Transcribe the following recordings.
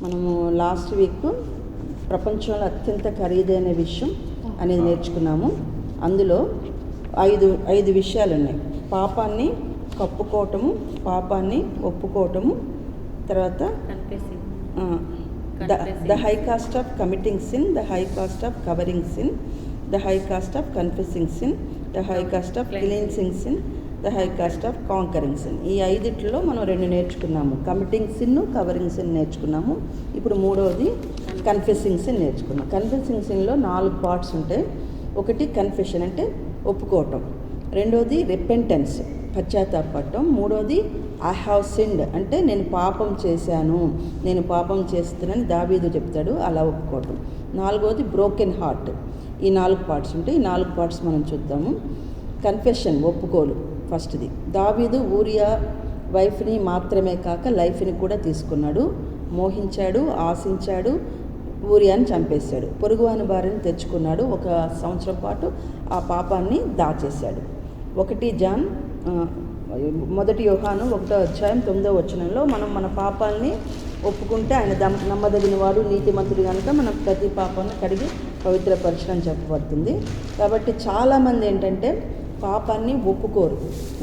మనము last week ప్రపంచంలో అత్యంత ఖరీదైన విషయం అనేది నేర్చుకున్నాము. అందులో ఐదు విషయాలు ఉన్నాయి. పాపాన్ని కప్పుకోవటము, పాపాన్ని ఒప్పుకోవటము, తర్వాత the high cost of committing sin, the high cost of covering sin, the high cost of confessing sin, the high cost of cleansing sin, the high cost of conquering sin. ఈ ఐదిట్లో మనం 2 నేర్చుకున్నాము. కమిటింగ్ సిన్, కవరింగ్ సిన్ నేర్చుకున్నాము. ఇప్పుడు 3వది confessing sin నేర్చుకున్నాం. Confessing సిన్లో 4 parts ఉంటాయి. ఒకటి confession అంటే ఒప్పుకోవటం, 2వది repentance పశ్చాత్తాపడటం, 3వది I have sinned అంటే నేను పాపం చేశాను, నేను పాపం చేస్తున్నానని దావీదు చెప్తాడు, అలా ఒప్పుకోవటం, 4వది బ్రోకెన్ హార్ట్. ఈ 4 పార్ట్స్ ఉంటాయి. ఈ 4 పార్ట్స్ మనం చూద్దాము. కన్ఫెషన్ ఒప్పుకోలు ఫస్ట్ది. దావీదు ఊరియా వైఫ్ని మాత్రమే కాక లైఫ్ని కూడా తీసుకున్నాడు. మోహించాడు, ఆశించాడు, ఊరియాని చంపేశాడు. పొరుగువాని భార్యను తెచ్చుకున్నాడు. 1 సంవత్సరం పాటు ఆ పాపాన్ని దాచేశాడు. 1 జాన్ 1 యోహాను 1వ అధ్యాయం 9వ వచనంలో మనం మన పాపాలని ఒప్పుకుంటే ఆయన నమ్మదగిన వాడు, నీతిమంతుడు కనుక మనం ప్రతి పాపాన్ని కడిగి పవిత్రపరచడం చెప్పబడుతుంది. కాబట్టి చాలామంది ఏంటంటే పాపాన్ని ఒప్పుకోరు.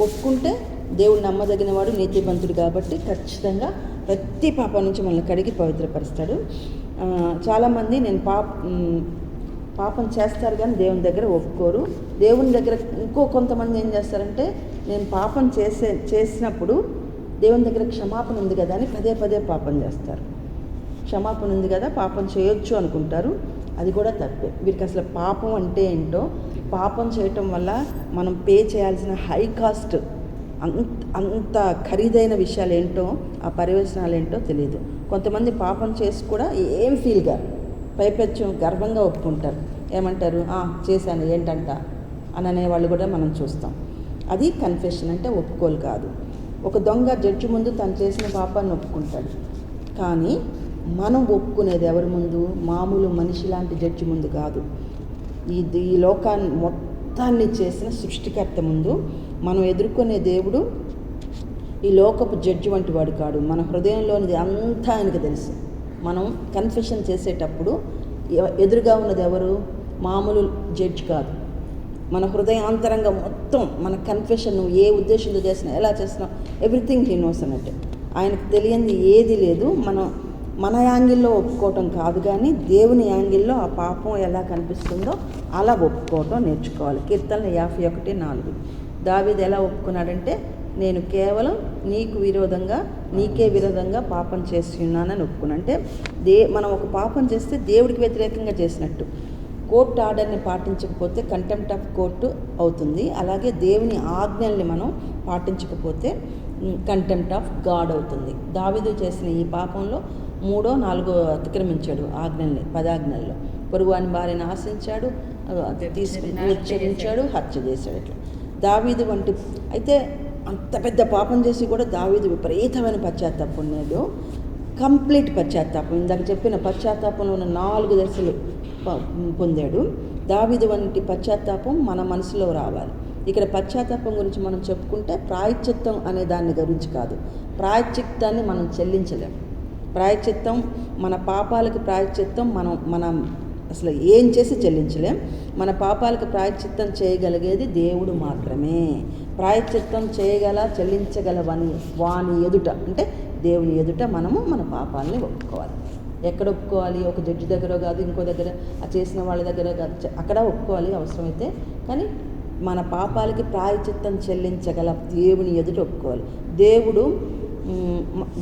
ఒప్పుకుంటే దేవుడు నమ్మదగిన వాడు, నీతిమంతుడు కాబట్టి ఖచ్చితంగా ప్రతి పాపం నుంచి మనల్ని కడిగి పవిత్రపరుస్తాడు. చాలామంది నేను పాపం చేస్తారు కానీ దేవుని దగ్గర ఒప్పుకోరు. దేవుని దగ్గర కొంతమంది ఏం చేస్తారంటే నేను పాపం చేసినప్పుడు దేవుని దగ్గర క్షమాపణ ఉంది కదా అని పదే పాపం చేస్తారు. క్షమాపణ ఉంది కదా పాపం చేయొచ్చు అనుకుంటారు. అది కూడా తప్పే. వీరికి అసలు పాపం అంటే ఏంటో, పాపం చేయటం వల్ల మనం పే చేయాల్సిన హై కాస్ట్, అంత ఖరీదైన విషయాలు ఏంటో, ఆ పర్యవసనాలు ఏంటో తెలియదు. కొంతమంది పాపం చేసి కూడా ఏం ఫీల్గా పైపెచ్చు గర్వంగా ఒప్పుకుంటారు. ఏమంటారు, చేశాను ఏంటంట అని అనేవాళ్ళు కూడా మనం చూస్తాం. అది కన్ఫెషన్ అంటే ఒప్పుకోలు కాదు. ఒక దొంగ జడ్జి ముందు తను చేసిన పాపాన్ని ఒప్పుకుంటాడు. కానీ మనం ఒప్పుకునేది ఎవరి ముందు? మామూలు మనిషి లాంటి జడ్జి ముందు కాదు. ఈ లోకాన్ని మొత్తాన్ని చేసిన సృష్టికర్త ముందు మనం ఎదుర్కొనే దేవుడు ఈ లోకపు జడ్జి వంటి వాడు కాడు. మన హృదయంలోనిది అంతా ఆయనకు తెలుసు. మనం కన్ఫెషన్ చేసేటప్పుడు ఎదురుగా ఉన్నది ఎవరు? మామూలు జడ్జి కాదు. మన హృదయాంతరంగా మొత్తం మన కన్ఫెషన్ నువ్వు ఏ ఉద్దేశంతో చేసినా, ఎలా చేసినా, ఎవ్రీథింగ్ హీ నోస్ అన్నట్టు. ఆయనకు తెలియంది ఏది లేదు. మన యాంగిల్లో ఒప్పుకోవటం కాదు, కానీ దేవుని యాంగిల్లో ఆ పాపం ఎలా కనిపిస్తుందో అలా ఒప్పుకోవటం నేర్చుకోవాలి. కీర్తనలు 51:4 దావీదు ఎలా ఒప్పుకున్నాడంటే నేను కేవలం నీకే విరోధంగా పాపం చేసి ఉన్నానని ఒప్పుకున్నా. అంటే మనం ఒక పాపం చేస్తే దేవుడికి వ్యతిరేకంగా చేసినట్టు. కోర్టు ఆర్డర్ని పాటించకపోతే కంటెంప్ట్ ఆఫ్ కోర్టు అవుతుంది. అలాగే దేవుని ఆజ్ఞల్ని మనం పాటించకపోతే కంటెంప్ట్ ఆఫ్ గాడ్ అవుతుంది. దావీదు చేసిన ఈ పాపంలో 3, 4 అతిక్రమించాడు ఆజ్ఞల్ని. 10 ఆజ్ఞల్లో పొరుగువాని భార్యను ఆశించాడు, హెచ్చరించాడు, హత్య చేశాడు. ఇట్లా దావీదు వంటి అయితే అంత పెద్ద పాపం చేసి కూడా దావీదు విపరీతమైన పశ్చాత్తాపం ఉన్నాడు. కంప్లీట్ పశ్చాత్తాపం. ఇందాక చెప్పిన పశ్చాత్తాపంలో ఉన్న 4 దశలు పొందాడు. దావీదు వంటి పశ్చాత్తాపం మన మనసులో రావాలి. ఇక్కడ పశ్చాత్తాపం గురించి మనం చెప్పుకుంటే ప్రాయశ్చిత్తం అనే దాని గురించి కాదు. ప్రాయశ్చిత్తాన్ని మనం చెల్లించలేం. ప్రాయశ్చిత్తం మన పాపాలకు ప్రాయశ్చిత్తం మనం అసలు ఏం చేసి చెల్లించలేం. మన పాపాలకు ప్రాయశ్చిత్తం చేయగలిగేది దేవుడు మాత్రమే. ప్రాయశ్చిత్తం చెల్లించగల వాని ఎదుట అంటే దేవుని ఎదుట మనము మన పాపాలని ఒప్పుకోవాలి. ఎక్కడ ఒప్పుకోవాలి? ఒక జడ్జి దగ్గర కాదు, ఇంకో దగ్గర, ఆ చేసిన వాళ్ళ దగ్గర కాదు, అక్కడ ఒప్పుకోవాలి అవసరమైతే. కానీ మన పాపాలకి ప్రాయశ్చిత్తం చెల్లించగల దేవుని ఎదుట ఒప్పుకోవాలి.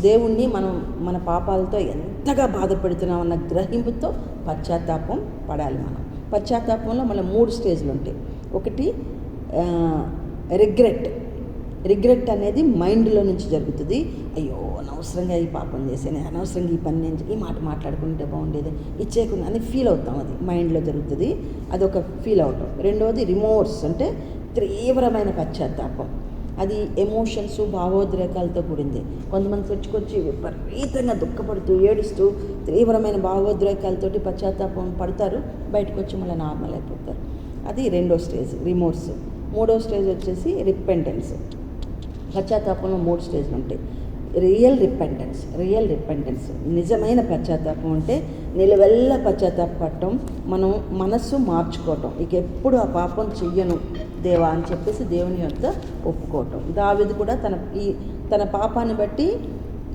దేవుణ్ణి మనం మన పాపాలతో ఎంతగా బాధపెడుతున్నామన్న గ్రహింపుతో పశ్చాత్తాపం పడాలి. మనం పశ్చాత్తాపంలో మళ్ళీ 3 స్టేజ్లు ఉంటాయి. ఒకటి రిగ్రెట్ అనేది మైండ్లో నుంచి జరుగుతుంది. అయ్యో అనవసరంగా ఈ పాపం చేశాను, అనవసరంగా ఈ పని నేను ఈ మాట మాట్లాడుకుంటే బాగుండేది, ఇచ్చేయకుండా అని ఫీల్ అవుతాం. అది మైండ్లో జరుగుతుంది. అదొక ఫీల్ అవటం. 2వది రిమోర్స్ అంటే తీవ్రమైన పశ్చాత్తాపం. అది ఎమోషన్స్, భావోద్రేకాలతో కూడింది. కొంతమంది చర్చకొచ్చి విపరీతంగా దుఃఖపడుతూ, ఏడుస్తూ, తీవ్రమైన భావోద్రేకాలతోటి పశ్చాత్తాపం పడతారు. బయటకు వచ్చి మళ్ళీ నార్మల్ అయిపోతారు. అది 2వ స్టేజ్ రిమోర్స్. 3వ స్టేజ్ వచ్చేసి రిపెంటెన్స్. పశ్చాత్తాపంలో 3 స్టేజ్లు ఉంటాయి. రియల్ రిపెంటెన్స్ నిజమైన పశ్చాత్తాపం అంటే నిలవెల్ల పశ్చాత్తాపడటం, మనం మనస్సు మార్చుకోవటం, ఇక ఎప్పుడు ఆ పాపం చెయ్యను దేవా అని చెప్పేసి దేవుని యొక్క ఒప్పుకోవటం. దావీదు కూడా తన పాపాన్ని బట్టి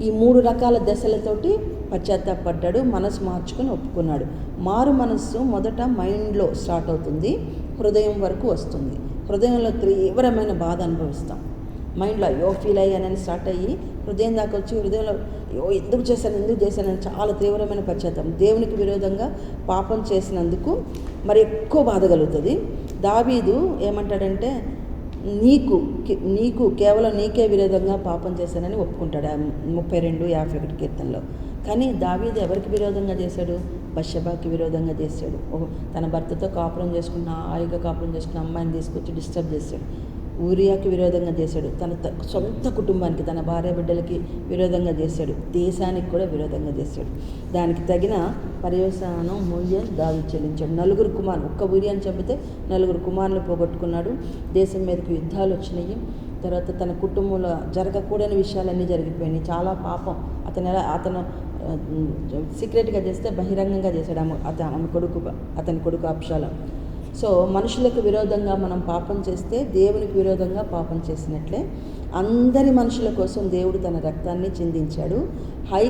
ఈ 3 రకాల దశలతోటి పశ్చాత్తాపడ్డాడు, మనసు మార్చుకొని ఒప్పుకున్నాడు. మారు మనస్సు మొదట మైండ్లో స్టార్ట్ అవుతుంది, హృదయం వరకు వస్తుంది. హృదయంలో తీవ్రమైన బాధ అనుభవిస్తాం, మైండ్లో అయ్యో ఫీల్ అయ్యానని స్టార్ట్ అయ్యి హృదయం దాకా వచ్చి హృదయంలో అయ్యో ఎందుకు చేశానని చాలా తీవ్రమైన పశ్చాత్తాపం. దేవునికి విరోధంగా పాపం చేసినందుకు మరి ఎక్కువ బాధ కలుగుతుంది. దావీదు ఏమంటాడంటే నీకు కేవలం నీకే విరోధంగా పాపం చేశానని ఒప్పుకుంటాడు 32:51 కీర్తనలో. కానీ దావీదు ఎవరికి విరోధంగా చేశాడు? బత్షెబాకి విరోధంగా చేశాడు. తన భర్తతో కాపురం చేసుకున్న హాయిగా కాపురం చేసుకున్న అమ్మాయిని తీసుకొచ్చి డిస్టర్బ్ చేశాడు. ఊరియాకి విరోధంగా చేశాడు, తన సొంత కుటుంబానికి, తన భార్య బిడ్డలకి విరోధంగా చేశాడు, దేశానికి కూడా విరోధంగా చేశాడు. దానికి తగిన పర్యవసానం మూల్యం దావీదు చెల్లించాడు. 4 కుమారులు, ఒక్క ఊరియాని చంపితే 4 కుమారులు పోగొట్టుకున్నాడు. దేశం మీదకి యుద్ధాలు వచ్చినాయి. తర్వాత తన కుటుంబంలో జరగకూడని విషయాలన్నీ జరిగిపోయినాయి. చాలా పాపం. అతను సీక్రెట్గా చేస్తే బహిరంగంగా చేశాడు అతని కొడుకు అబ్షాలోం. సో మనుషులకు విరోధంగా మనం పాపం చేస్తే దేవునికి విరోధంగా పాపం చేసినట్లే. అందరి మనుషుల కోసం దేవుడు తన రక్తాన్ని చిందించాడు. హై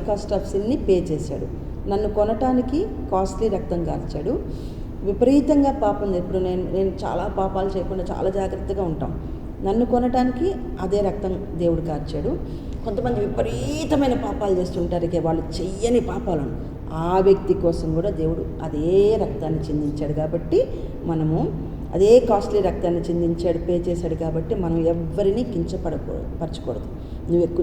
కాస్ట్ ఆఫ్ సిన్ని పే చేశాడు. నన్ను కొనటానికి కాస్ట్లీ రక్తం కార్చాడు. విపరీతంగా పాపం. ఇప్పుడు నేను చాలా పాపాలు చేయకుండా చాలా జాగ్రత్తగా ఉంటాం. నన్ను కొనటానికి అదే రక్తం దేవుడు కార్చాడు. కొంతమంది విపరీతమైన పాపాలు చేస్తుంటారు, ఇక వాళ్ళు చెయ్యని పాపాలను, ఆ వ్యక్తి కోసం కూడా దేవుడు అదే రక్తాన్ని చిందించాడు. కాబట్టి మనము అదే కాస్ట్లీ రక్తాన్ని చిందించాడు, పే చేశాడు. కాబట్టి మనం ఎవ్వరినీ పరచకూడదు.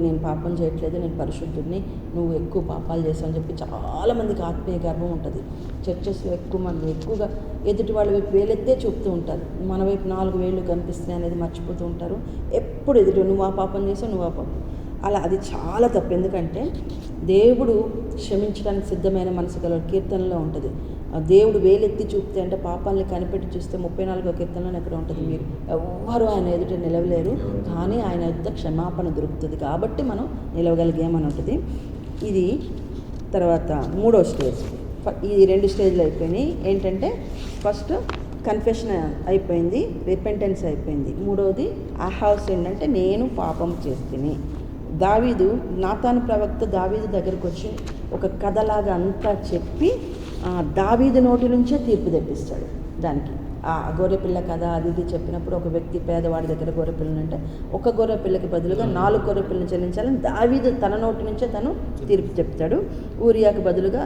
నేను పాపం చేయట్లేదు, నేను పరిశుద్ధుడిని, నువ్వు ఎక్కువ పాపాలు చేసావు అని చెప్పి చాలామందికి ఆత్మీయ గర్వం ఉంటుంది. చర్చెస్లో ఎక్కువగా ఎదుటి వాళ్ళ వైపు వేలెత్తే చూపుతూ ఉంటారు. మన వైపు 4 వేళ్ళు కనిపిస్తున్నాయి అనేది మర్చిపోతూ ఉంటారు. ఎప్పుడు ఎదుటి నువ్వు ఆ పాపం చేసావు, నువ్వు ఆ పాపం, అలా అది చాలా తప్పు. ఎందుకంటే దేవుడు క్షమించడానికి సిద్ధమైన మనసు గల కీర్తనలో ఉంటుంది. దేవుడు వేలెత్తి చూపితే అంటే పాపాలని కనిపెట్టి చూస్తే 34వ కీర్తనలో ఎక్కడ ఉంటుంది, మీరు ఎవ్వరూ ఆయన ఎదుట నిలవలేరు, కానీ ఆయన ఎదుట క్షమాపణ దొరుకుతుంది, కాబట్టి మనం నిలవగలిగామని ఉంటుంది. ఇది తర్వాత 3వ స్టేజ్. ఈ 2 స్టేజ్లు అయిపోయినాయి. ఏంటంటే ఫస్ట్ కన్ఫెషన్ అయిపోయింది, రిపెంటెన్స్ అయిపోయింది. 3వది ఐ హావ్ సిన్డ్, అంటే నేను పాపం చేస్తేనే. దావీదు, నాతాను ప్రవక్త దావీదు దగ్గరకు వచ్చి ఒక కథలాగా అంతా చెప్పి దావీదు నోటి నుంచే తీర్పు తెప్పిస్తాడు. దానికి ఆ గొర్రెపిల్ల కథ అది ఇది చెప్పినప్పుడు, ఒక వ్యక్తి పేదవాడి దగ్గర గొర్రెపిల్లంటే ఒక గొర్రెపిల్లకి బదులుగా 4 గొర్రెపిల్లని చెల్లించాలని దావీదు తన నోటి నుంచే తను తీర్పు చెప్తాడు. ఊరియాకు బదులుగా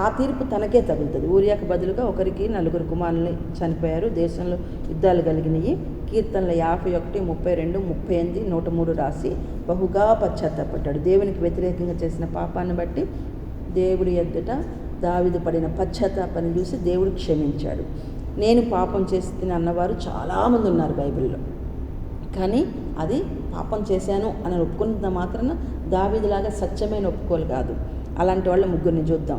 ఆ తీర్పు తనకే తగులుతుంది. ఊరియాకు బదులుగా ఒకరికి 4 కుమారుల్ని చనిపోయారు, దేశంలో యుద్ధాలు కలిగినాయి. కీర్తనలు 51, 32, 38, 103 రాసి బహుగా పశ్చాత్తాపడ్డాడు. దేవునికి వ్యతిరేకంగా చేసిన పాపాన్ని బట్టి దేవుడి ఎదుట దావీదు పడిన పశ్చాత్తాపాన్ని చూసి దేవుడు క్షమించాడు. నేను పాపం చేస్తున్న అన్నవారు చాలామంది ఉన్నారు బైబిల్లో. కానీ అది పాపం చేశాను అని ఒప్పుకున్న మాత్రాన దావీదులాగా స్వచ్ఛమైన ఒప్పుకోలు కాదు. అలాంటి వాళ్ళ 3 చూద్దాం.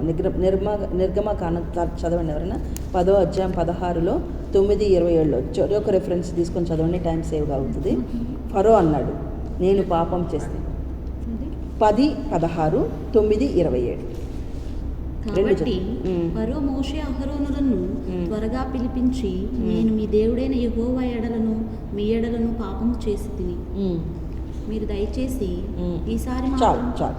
నిర్గమకాండం చదవండి ఎవరైనా. 10వ అధ్యాయం 16లో 9:27లో ఒక రెఫరెన్స్ తీసుకొని చదవండి, టైం సేవ్గా అవుతుంది. ఫరో అన్నాడు నేను పాపం చేస్తే 10:16, 9:27. కాబట్టి ఫరో మోషే అహరోనులను త్వరగా పిలిపించి, నేను మీ దేవుడైన యెహోవా ఎడలను మీ ఎడలను పాపం చేసి తిని, మీరు దయచేసి ఈసారి చాలు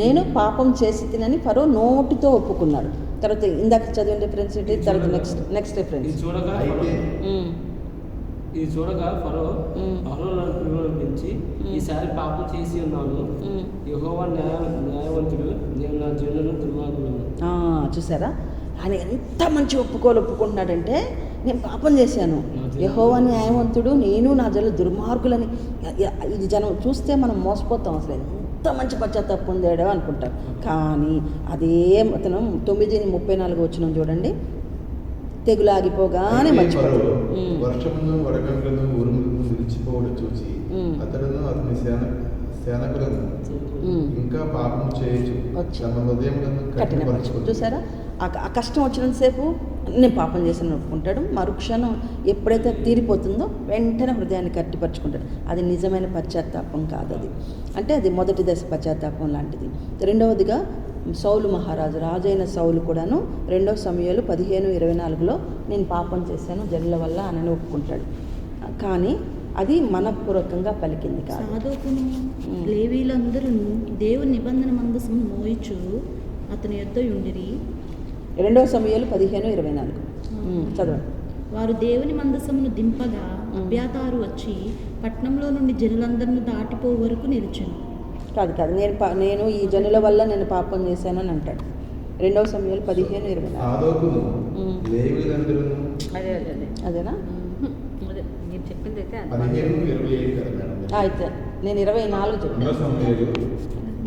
నేను పాపం చేసి తినని ఫరో నోటితో ఒప్పుకున్నాడు. తర్వాత ఇందాక చదివిన రిఫరెన్స్ ఏంటి, తర్వాత నెక్స్ట్ రిఫరెన్స్ ఇది చూడగా ఫరో అహరోనులను పిలిపించి, ఈసారి పాపం చేసి ఉన్నాను, యెహోవా న్యాయవంతుడు, నేను నా జనులను దుర్మార్గులను. చూసారా, ఆయన ఎంత మంచి ఒప్పుకుంటున్నాడంటే, నేను పాపం చేశాను, యెహోవా న్యాయవంతుడు, నేను నా జనులు దుర్మార్గులని. ఇది జనం చూస్తే మనం మోసపోతాం, అసలు ఎంత మంచి పశ్చాత్తాపం పొందాడో అనుకుంటాం. కానీ అదే అతను 9:34 వచ్చిన చూడండి, తెగులాగిపోగానే మర్చిపోతాడు. వర్షమును వడగండ్లను ఉరుములను నిలిచిపోవడం చూసి అతడును అతని సేనకులను ఇంకా పాపం చేయొచ్చు, తమ హృదయములను కఠినపరచుకోవచ్చు. చూసారా, ఆ కష్టం వచ్చినంతసేపు నేను పాపం చేశాను ఒప్పుకుంటాడు. మరుక్షణం ఎప్పుడైతే తీరిపోతుందో వెంటనే హృదయాన్ని గట్టిపరుచుకుంటాడు. అది నిజమైన పశ్చాత్తాపం కాదు. అది అంటే అది మొదటి దశ పశ్చాత్తాపం లాంటిది. రెండవదిగా సౌలు మహారాజు, రాజైన సౌలు కూడాను 2 సమూయేలు 15:24లో నేను పాపం చేశాను జనుల వల్ల అని ఒప్పుకుంటాడు. కానీ అది మనపూర్వకంగా పలికింది కాదు. సాదోకును లేవీలందరూ దేవుని నిబంధన మందసమును మోయిచు అతని యొద్ద ఉండిరి. 2 సమూయేలు 15:24 చదవండి. వారు దేవుని మందసమును దింపగా అబ్యాతారు వచ్చి పట్నంలో నుండి జనులందరిని దాటిపో వరకు నిలిచెను. కాదు నేను ఈ జనుల వల్ల నేను పాపం చేశానని అంటాడు. 2 సమూయేలు 15:24 సాదోకును లేవీలందరూను అదేనా? మీరు చెప్పింది అయితే 15:27 కదా మేడం. అయితే నేను 24 చెప్పాను. 2 సమూయేలు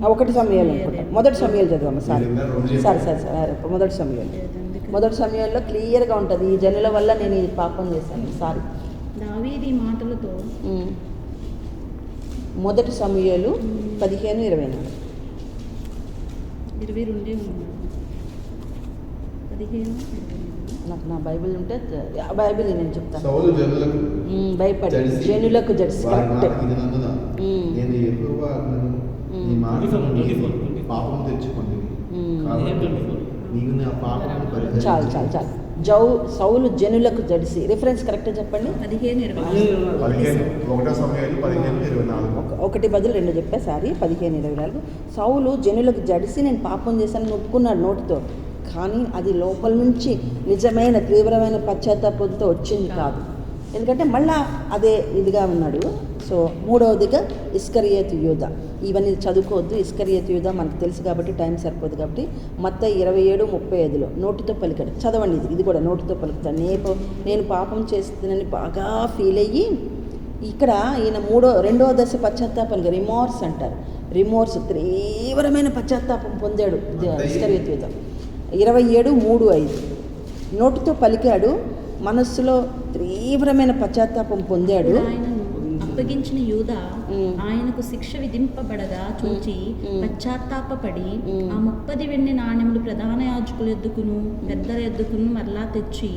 1 సమూయేలు అనుకుంటా. మొదటి సమూయేలు చదవమ్మా. సరే మొదటి సమయంలో క్లియర్గా ఉంటుంది ఈ జనుల వల్ల నేను ఈ పాపం చేశాను. సారీ, దావీదు ఈ మాటలతో మొదటి సమూయేలు 15:24 22 ఉన్నాడు. 15 నాకు నా బైబిల్ ఉంటే ఆ బైబిల్ నేను చెప్తాను. సౌలు జనులకు భయపడి జనులకు జడిసి వారి మాట కరెక్ట్. వినినందున నేను యెహోవా ఆజ్ఞను నీ మాట నుండి పాపం తెచ్చుకుంది కాబట్టి నీవు నా పాపమును చాలు సౌలు జనులకు జడిసి. రిఫరెన్స్ కరెక్ట్గా చెప్పండి. 15:24 1 సమూయేలు 15:24 ఒకటి బదులు 2 చెప్పా. సారీ, 15:24. సౌలు జనులకు జడిసి నేను పాపం చేశానని ఒప్పుకున్నాడు నోటితో, కానీ అది లోపల నుంచి నిజమైన తీవ్రమైన పశ్చాత్తాపంతో వచ్చింది కాదు. ఎందుకంటే మళ్ళా అదే ఇదిగా ఉన్నాడు. సో మూడవదిగా ఇస్కరియోతు యూదా. ఇవన్నీ చదువుకోవద్దు. ఇస్కరియోతు యూదా మనకు తెలుసు కాబట్టి టైం సరిపోదు కాబట్టి మత్తయి 27:35లో నోటితో పలికాడు. చదవండి. ఇది కూడా నోటితో పలుకుతాడు. నేను పాపం చేస్తున్నానని బాగా ఫీల్ అయ్యి, ఇక్కడ ఈయన రెండవ దశ పశ్చాత్తాపానికి రిమోర్స్ అంటారు. రిమోర్స్ తీవ్రమైన పశ్చాత్తాపం పొందాడు ఇస్కరియోతు యూదా. 27:3-5 నోటితో పలికాడు, మనస్సులో తీవ్రమైన పశ్చాత్తాపం పొందాడు. ఆయనను అప్పగించిన యూదా ఆయనకు శిక్ష విధింపబడగా చూచి పశ్చాత్తాపపడి ఆ 30 వెండి నాణెములు ప్రధాన యాజకుల ఎద్దుకును పెద్దల ఎద్దుకును మరలా తెచ్చి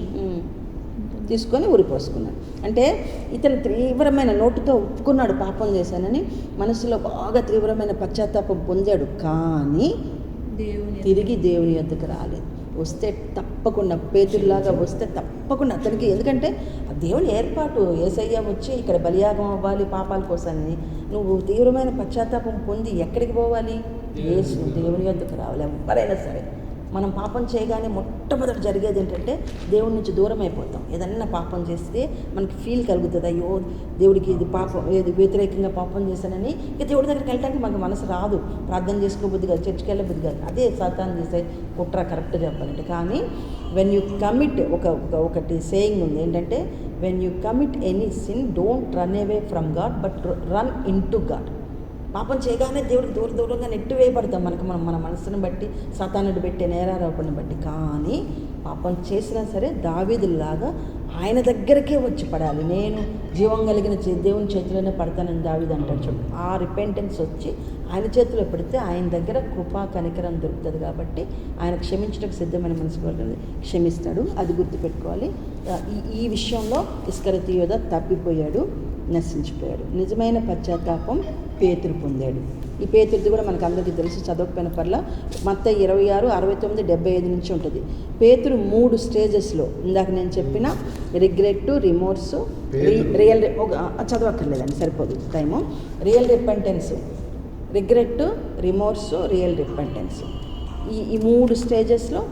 తీసుకొని ఉరిపోసుకున్నాడు. అంటే ఇతను తీవ్రమైన నోటితో ఒప్పుకున్నాడు పాపం చేశానని, మనసులో బాగా తీవ్రమైన పశ్చాత్తాపం పొందాడు. కానీ తిరిగి దేవుని యొద్దకు రాలేదు. వస్తే తప్పకుండా పేతురులాగా వస్తే తప్పకుండా అతనికి, ఎందుకంటే దేవుని ఏర్పాటు. యేసయ్య వచ్చి ఇక్కడ బలియాగం అవ్వాలి పాపాల కోసమని. నువ్వు తీవ్రమైన పశ్చాత్తాపం పొంది ఎక్కడికి పోవాలి? దేవుని యొద్దకు రావాలి. ఎవరైనా సరే మనం పాపం చేయగానే మొట్టమొదటి జరిగేది ఏంటంటే దేవుడి నుంచి దూరం అయిపోతాం. ఏదన్నా పాపం చేస్తే మనకి ఫీల్ కలుగుతుంది, అయ్యో దేవుడికి ఇది పాపం, ఏది వ్యతిరేకంగా పాపం చేశానని. ఇక దేవుడి దగ్గరికి వెళ్ళడానికి మనకు మనసు రాదు, ప్రార్థన చేసుకోబుద్ది కాదు, చర్చికి వెళ్ళబుద్ది కాదు. అదే సాతాను చేసే కుట్ర కరెక్ట్ చెప్పాలంటే. కానీ వెన్ యూ కమిట్ ఒకటి సేయింగ్ ఉంది ఏంటంటే, when you commit any sin don't run away from God but run in to God. పాపం చేయగానే దేవుడికి దూరంగా నెట్టు వేయబడతాం మన మనసును బట్టి, సాతానుడు పెట్టే నేరారోపణను బట్టి. కానీ పాపం చేసినా సరే దావీదులాగా ఆయన దగ్గరకే వచ్చి పడాలి. నేను జీవం కలిగిన దేవుని చేతిలోనే పడతానని దావీదు అంటాడు చూడు. ఆ రిపెంటెన్స్ వచ్చి ఆయన చేతిలో పెడితే ఆయన దగ్గర కృపా కనికరం దొరుకుతుంది. కాబట్టి ఆయన క్షమించడానికి సిద్ధమైన మనసు క్షమిస్తాడు. అది గుర్తుపెట్టుకోవాలి. ఈ విషయంలో ఇస్కరియోతు యూదా తప్పిపోయాడు, నశించిపోయాడు. నిజమైన పశ్చాత్తాపం పేతురు పొందాడు. ఈ పేతురుది కూడా మనకు అందరికీ తెలుసు, చదవకపోయిన పర్లా. మత్తయి 26:69-75 నుంచి ఉంటుంది. పేతురు 3 స్టేజెస్లో, ఇందాక నేను చెప్పిన రిగ్రెట్, రిమోర్స్, రియల్ చదవక్కర్లేదండి, సరిపోదు time. Real repentance, regret, remorse, real repentance. ఈ 3 స్టేజెస్లో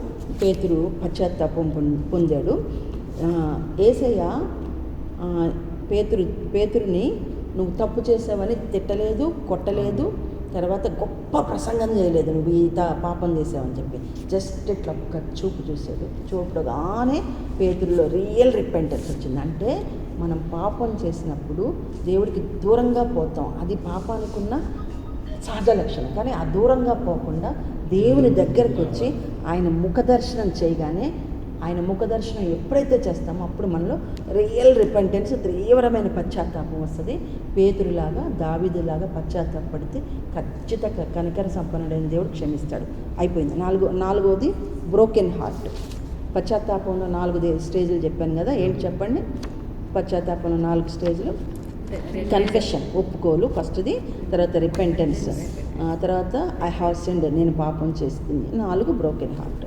పేతురు పశ్చాత్తాపం పొందాడు. యేసయ్య పేతురుని నువ్వు తప్పు చేసావని తిట్టలేదు, కొట్టలేదు, తర్వాత గొప్ప ప్రసంగం చేయలేదు, నువ్వు పాపం చేసావని చెప్పి. జస్ట్ ఇట్లా ఒక్క చూపు చూసాడు. చూపగానే పేతురులో రియల్ రిపెంటెన్స్ వచ్చింది. అంటే మనం పాపం చేసినప్పుడు దేవుడికి దూరంగా పోతాం, అది పాపానికున్న సహజ లక్షణం. కానీ ఆ దూరంగా పోకుండా దేవుని దగ్గరకు వచ్చి ఆయన ముఖదర్శనం చేయగానే, ఆయన ముఖదర్శనం ఎప్పుడైతే చేస్తామో అప్పుడు మనలో రియల్ రిపెంటెన్స్, తీవ్రమైన పశ్చాత్తాపం వస్తుంది. పేతురులాగా దావీదులాగా పశ్చాత్తాపడితే ఖచ్చితంగా కనికర సంపన్నుడైన దేవుడు క్షమిస్తాడు. అయిపోయింది. నాలుగవది బ్రోకెన్ హార్ట్. పశ్చాత్తాపంలో 4 స్టేజ్లు చెప్పాను కదా, ఏంటి చెప్పండి? పశ్చాత్తాపంలో 4 స్టేజ్లు. కన్ఫెషన్, ఒప్పుకోలు ఫస్ట్ది, తర్వాత రిపెంటెన్స్, తర్వాత ఐ హావ్ సిన్డ్, నేను పాపం చేస్తుంది. 4 బ్రోకెన్ హార్ట్.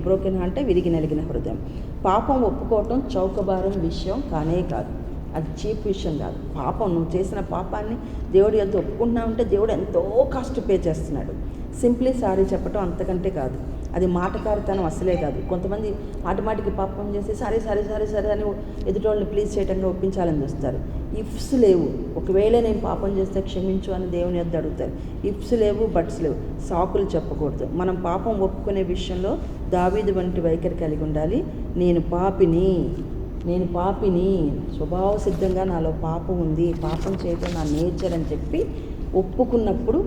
బ్రోకెన్ హార్ట్ అంటే విరిగి నలిగిన హృదయం. పాపం ఒప్పుకోవటం చౌకబారం విషయం కానే కాదు, అది చీప్ విషయం కాదు. పాపం, నువ్వు చేసిన పాపాన్ని దేవుడు ఎంత ఒప్పుకుంటున్నావు అంటే దేవుడు ఎంతో కాస్ట్ పే చేస్తున్నాడు. సింప్లీ సారీ చెప్పటం అంతకంటే కాదు, అది మాటకారితనం అసలే కాదు. కొంతమంది మాటికి పాపం చేసి సరే సరే సరే సరే అని ఎదుటోళ్ళని ప్లీజ్ చేయటంగా ఒప్పించాలని చూస్తారు. ఇఫ్స్ లేవు. ఒకవేళ నేను పాపం చేస్తే క్షమించు అని దేవుని యొద్ద అడుగుతారు. ఇఫ్స్ లేవు, బట్స్ లేవు, సాకులు చెప్పకూడదు. మనం పాపం ఒప్పుకునే విషయంలో దావీదు వంటి వైఖరి కలిగి ఉండాలి. నేను పాపిని, స్వభావ సిద్ధంగా నాలో పాపం ఉంది, పాపం చేయటం నా నేచర్ అని చెప్పి ఒప్పుకున్నప్పుడు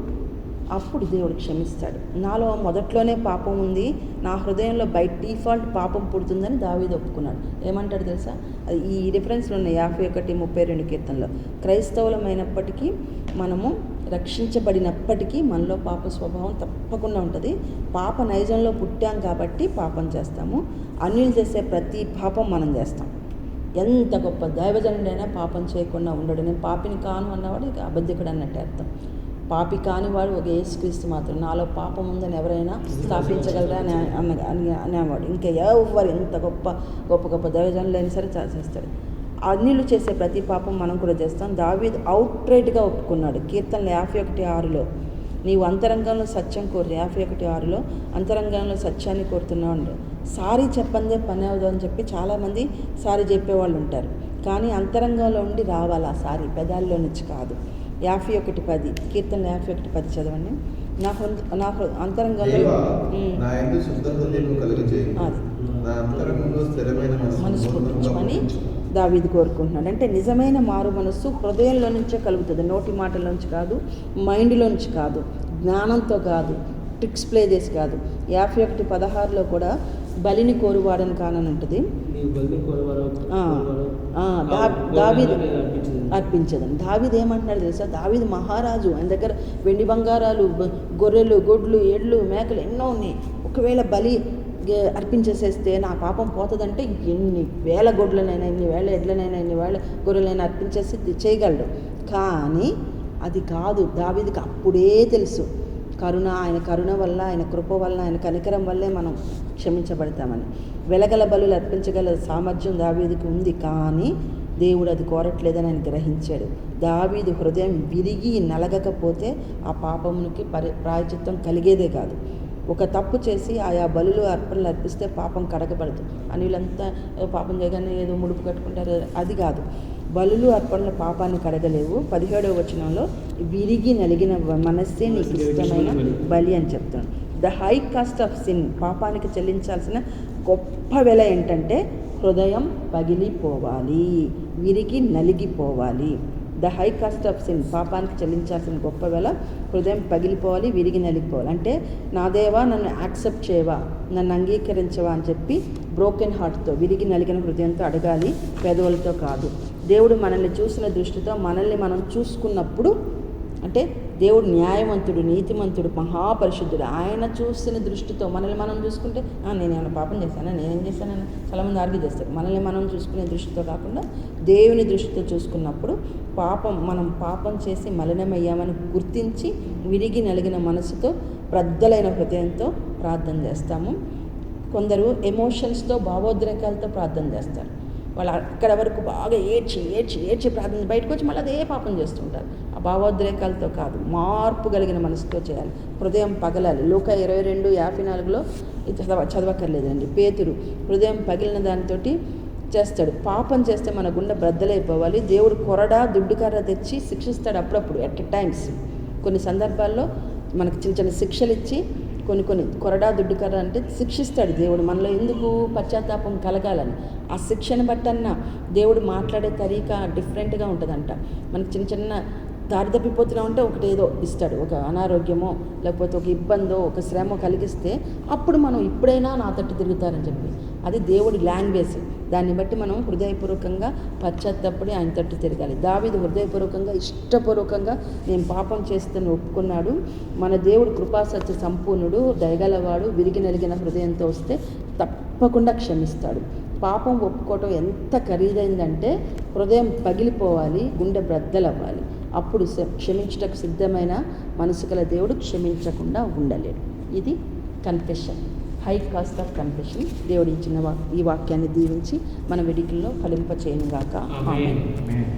అప్పుడు దేవుడు క్షమిస్తాడు. నాలో మొదట్లోనే పాపం ఉంది, నా హృదయంలో బై డిఫాల్ట్ పాపం పుడుతుందని దావీదు ఒప్పుకున్నాడు. ఏమంటాడు తెలుసా? ఈ రిఫరెన్స్లు ఉన్నాయి 51:32 కీర్తనలో. క్రైస్తవులమైనప్పటికీ, మనము రక్షించబడినప్పటికీ మనలో పాప స్వభావం తప్పకుండా ఉంటుంది. పాప నైజంలో పుట్టాం కాబట్టి పాపం చేస్తాము. అన్యులు చేసే ప్రతి పాపం మనం చేస్తాం. ఎంత గొప్ప దైవజనుడైనా పాపం చేయకుండా ఉండడు. నేను పాపిని కాను అన్నవాడు ఇక అబద్ధికుడు అన్నట్టే అర్థం. పాపి కానివాడు ఒక యేసుక్రీస్తు మాత్రం. నాలో పాపం ఉందని ఎవరైనా స్థాపించగలరా అని అనేవాడు. ఇంకా ఎవరు ఎంత గొప్ప దైవజనులు అయినా సరే చేస్తాడు. అన్యులు చేసే ప్రతి పాపం మనం కూడా చేస్తాం. దావీదు అవుట్రైట్గా ఒప్పుకున్నాడు. కీర్తనలు 51:6లో నీవు అంతరంగంలో సత్యం కోరు. 51:6లో అంతరంగంలో సత్యాన్ని కోరుతున్నావు. సారీ చెప్పందే పని అవదు అని చెప్పి చాలామంది సారీ చెప్పేవాళ్ళు ఉంటారు. కానీ అంతరంగంలో ఉండి రావాలి ఆ సారీ, పెదాల్లో నుంచి కాదు. 51:10 కీర్తనలు 51:10 చదవండి. నా అంతరంగంలో మనసు పుట్టించమని దావీదు కోరుకుంటున్నాడు. అంటే నిజమైన మారు మనస్సు హృదయంలో నుంచే కలుగుతుంది, నోటి మాటలోంచి కాదు, మైండ్లోంచి కాదు, జ్ఞానంతో కాదు, ట్రిక్స్ ప్లే చేసి కాదు. 51:16లో కూడా బలిని కోరువాడని కానని ఉంటుంది. దావీదు అర్పించదని. దావీదు ఏమంటున్నాడు తెలుసా? దావీదు మహారాజు, ఆయన దగ్గర వెండి బంగారాలు, గొర్రెలు, గొడ్లు, ఎడ్లు, మేకలు ఎన్నో ఉన్నాయి. ఒకవేళ బలి అర్పించేసేస్తే నా పాపం పోతుందంటే ఎన్ని వేల గొడ్లనైనా, ఎన్ని వేల ఎడ్లనైనా, ఎన్ని వేల గొర్రెలైనా అర్పించేసి చేయగలడు. కానీ అది కాదు. దావీదుకి అప్పుడే తెలుసు ఆయన కరుణ వల్ల, ఆయన కృప వల్ల, ఆయన కనికరం వల్లే మనం క్షమించబడతామని. వెలగల బలులు అర్పించగల సామర్థ్యం దావీదుకి ఉంది, కానీ దేవుడు అది కోరట్లేదని ఆయన గ్రహించాడు. దావీదు హృదయం విరిగి నలగకపోతే ఆ పాపమునికి ప్రాయశ్చిత్తం కలిగేదే కాదు. ఒక తప్పు చేసి ఆయా బలులు అర్పణలు అర్పిస్తే పాపం కడగబడదు. అని వీళ్ళంతా పాపం చేయగానే ఏదో ముడుపు కట్టుకుంటారు, అది కాదు. బలులు అర్పణలు పాపాన్ని కడగలేవు. 17వ వచనంలో విరిగి నలిగిన మనస్సే నీకు ఇష్టమైన బలి అని చెప్తాను. The high cost of sin, పాపానికి చెల్లించాల్సిన గొప్ప వెల ఏంటంటే హృదయం పగిలిపోవాలి, విరిగి నలిగిపోవాలి. The high cost of sin, పాపానికి చెల్లించాల్సిన గొప్ప వెల హృదయం పగిలిపోవాలి, విరిగి నలిగిపోవాలి. అంటే నా దేవా నన్ను యాక్సెప్ట్ చేయవా, నన్ను అంగీకరించవా అని చెప్పి బ్రోకెన్ హార్ట్తో, విరిగి నలిగిన హృదయంతో అడగాలి, పెదవులతో కాదు. దేవుడు మనల్ని చూసిన దృష్టితో మనల్ని మనం చూసుకున్నప్పుడు, అంటే దేవుడు న్యాయవంతుడు, నీతిమంతుడు, మహాపరిశుద్ధుడు. ఆయన చూసిన దృష్టితో మనల్ని మనం చూసుకుంటే నేనేమైనా పాపం చేశానా, నేనేం చేశానని చాలామంది ఆర్గ్యూ చేస్తారు. మనల్ని మనం చూసుకునే దృష్టితో కాకుండా దేవుని దృష్టితో చూసుకున్నప్పుడు మనం పాపం చేసి మలినమయ్యామని గుర్తించి విరిగి నలిగిన మనసుతో, ప్రద్దలైన హృదయంతో ప్రార్థన చేస్తాము. కొందరు ఎమోషన్స్తో, భావోద్రేకాలతో ప్రార్థన చేస్తారు. వాళ్ళు అక్కడ వరకు బాగా ఏడ్చి ప్రార్థన బయటకు వచ్చి మళ్ళీ అదే పాపం చేస్తుంటారు. ఆ భావోద్రేకాలతో కాదు, మార్పు కలిగిన మనసుతో చేయాలి. హృదయం పగలాలి. లూకా 22:54లో చదవక్కర్లేదండి. పేతురు హృదయం పగిలిన దానితో చేస్తాడు. పాపం చేస్తే మన గుండె బ్రద్దలైపోవాలి. దేవుడు కొరడా, దుడ్డుకర్ర తెచ్చి శిక్షిస్తాడు అప్పుడప్పుడు, ఎట్ టైమ్స్. కొన్ని సందర్భాల్లో మనకు చిన్న చిన్న శిక్షలు ఇచ్చి, కొన్ని కొరడా, దుడ్డుకర్ర అంటే శిక్షిస్తాడు దేవుడు. మనలో ఎందుకు పశ్చాత్తాపం కలగాలని. ఆ శిక్షను బట్టన్నా దేవుడు మాట్లాడే తరీకా డిఫరెంట్గా ఉంటుందంట. మనకి చిన్న దారి తప్పిపోతున్నా ఉంటే ఒకటి ఏదో ఇస్తాడు, ఒక అనారోగ్యమో లేకపోతే ఒక ఇబ్బందో, ఒక శ్రమ కలిగిస్తే అప్పుడు మనం ఇప్పుడైనా నా తట్టు తిరుగుతారని చెప్పి. అది దేవుడి లాంగ్వేజ్. దాన్ని బట్టి మనం హృదయపూర్వకంగా పశ్చాత్తపడి ఆయన తట్టు తిరగాలి. దావీదు హృదయపూర్వకంగా ఇష్టపూర్వకంగా నేను పాపం చేస్తాను ఒప్పుకున్నాడు. మన దేవుడు కృపాసత్య సంపూర్ణుడు, దయగలవాడు, విరిగి నలిగిన హృదయంతో వస్తే తప్పకుండా క్షమిస్తాడు. పాపం ఒప్పుకోవటం ఎంత ఖరీదైందంటే హృదయం పగిలిపోవాలి, గుండె బ్రద్దలవ్వాలి. అప్పుడు క్షమించటకు సిద్ధమైన మనసు గల దేవుడు క్షమించకుండా ఉండలేడు. ఇది confession, high cost of confession. దేవుడు ఇచ్చిన ఈ వాక్యాన్ని దీవించి మన వెడికల్లో ఫలింపచేయునుగాక. ఆమేన్. ఆమేన్.